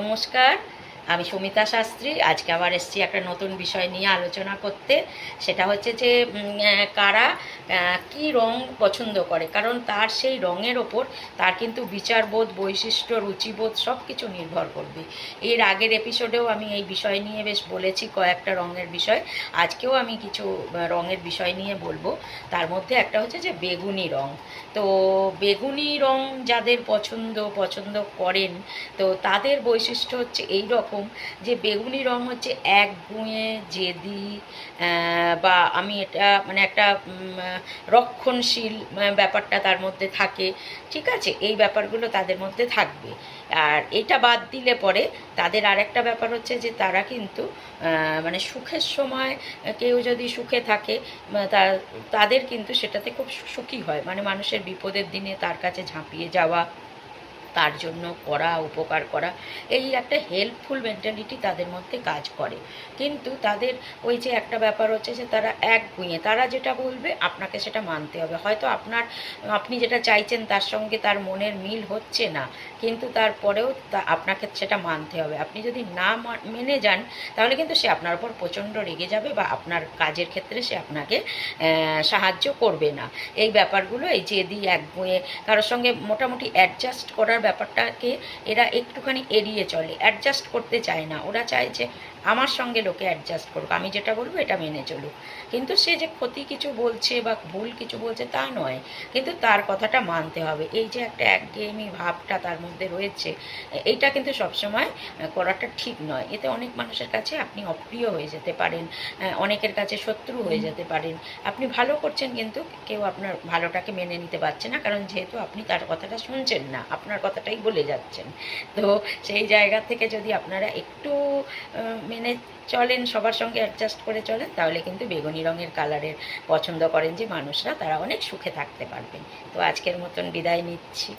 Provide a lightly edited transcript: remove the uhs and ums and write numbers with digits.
নমস্কার, আমি সুমিতা শাস্ত্রী। আজকে আবার এসেছি একটা নতুন বিষয় নিয়ে আলোচনা করতে। সেটা হচ্ছে যে কারা কি রং পছন্দ করে, কারণ তার সেই রঙের ওপর তার কিন্তু বিচারবোধ, বৈশিষ্ট্য, রুচিবোধ সব কিছু নির্ভর করবে। এর আগের এপিসোডেও আমি এই বিষয় নিয়ে বেশ বলেছি কয়েকটা রঙের বিষয়। আজকেও আমি কিছু রঙের বিষয় নিয়ে বলবো। তার মধ্যে একটা হচ্ছে যে বেগুনি রং। তো বেগুনি রং যাদের পছন্দ করেন, তো তাদের বৈশিষ্ট্য হচ্ছে এই রকম যে বেগুনি রং হচ্ছে একগুঁয়ে, জেদি, বা আমি এটা মানে একটা রক্ষণশীল ব্যাপারটা তার মধ্যে থাকে। ঠিক আছে, এই ব্যাপারগুলো তাদের মধ্যে থাকবে। আর এটা বাদ দিলে পরে তাদের আরেকটা ব্যাপার হচ্ছে যে তারা কিন্তু মানে সুখের সময় কেউ যদি সুখে থাকে, তাদের কিন্তু সেটাতে খুব সুখী হয়, মানে মানুষের বিপদের দিনে তার কাছে ঝাঁপিয়ে যাওয়া, তার জন্য করা, উপকার করা, এই একটা হেল্পফুল মেন্টালিটি তাদের মধ্যে কাজ করে। কিন্তু তাদের ওই যে একটা ব্যাপার হচ্ছে যে তারা একগুঁয়ে, তারা যেটা বলবে আপনাকে সেটা মানতে হবে। হয়তো আপনি যেটা চাইছেন তার সঙ্গে তার মনের মিল হচ্ছে না, কিন্তু তারপরেও আপনাকে সেটা মানতে হবে। আপনি যদি না মেনে যান, তাহলে কিন্তু সে আপনার উপর প্রচণ্ড রেগে যাবে, বা আপনার কাজের ক্ষেত্রে সে আপনাকে সাহায্য করবে না। এই ব্যাপারগুলো, এই জেদি, একগুঁয়ে, কারোর সঙ্গে মোটামুটি অ্যাডজাস্ট করার ব্যাপারটাকে এরা একটুখানি এড়িয়ে চলে, অ্যাডজাস্ট করতে চায় না। ওরা চায় যে আমার সঙ্গে লোকে অ্যাডজাস্ট করুক, আমি যেটা বলবো এটা মেনে চলুক। কিন্তু সে যে ক্ষতি কিছু বলছে বা ভুল কিছু বলছে তা নয়, কিন্তু তার কথাটা মানতে হবে। এই যে একটা একঘেয়েমি ভাবটা তার মধ্যে রয়েছে, এইটা কিন্তু সবসময় করাটা ঠিক নয়। এতে অনেক মানুষের কাছে আপনি অপ্রিয় হয়ে যেতে পারেন, অনেকের কাছে শত্রু হয়ে যেতে পারেন। আপনি ভালো করছেন কিন্তু কেউ আপনার ভালোটাকে মেনে নিতে পারছে না, কারণ যেহেতু আপনি তার কথাটা শুনছেন না, আপনার কথাটাই বলে যাচ্ছেন। তো সেই জায়গা থেকে যদি আপনারা একটু মেনে চলেন, সবার সঙ্গে অ্যাডজাস্ট করে চলেন, তাহলে কিন্তু বেগুনি রঙের কালারের পছন্দ করেন যে মানুষরা, তারা অনেক সুখে থাকতে পারবেন। তো আজকের মতন বিদায় নিচ্ছি।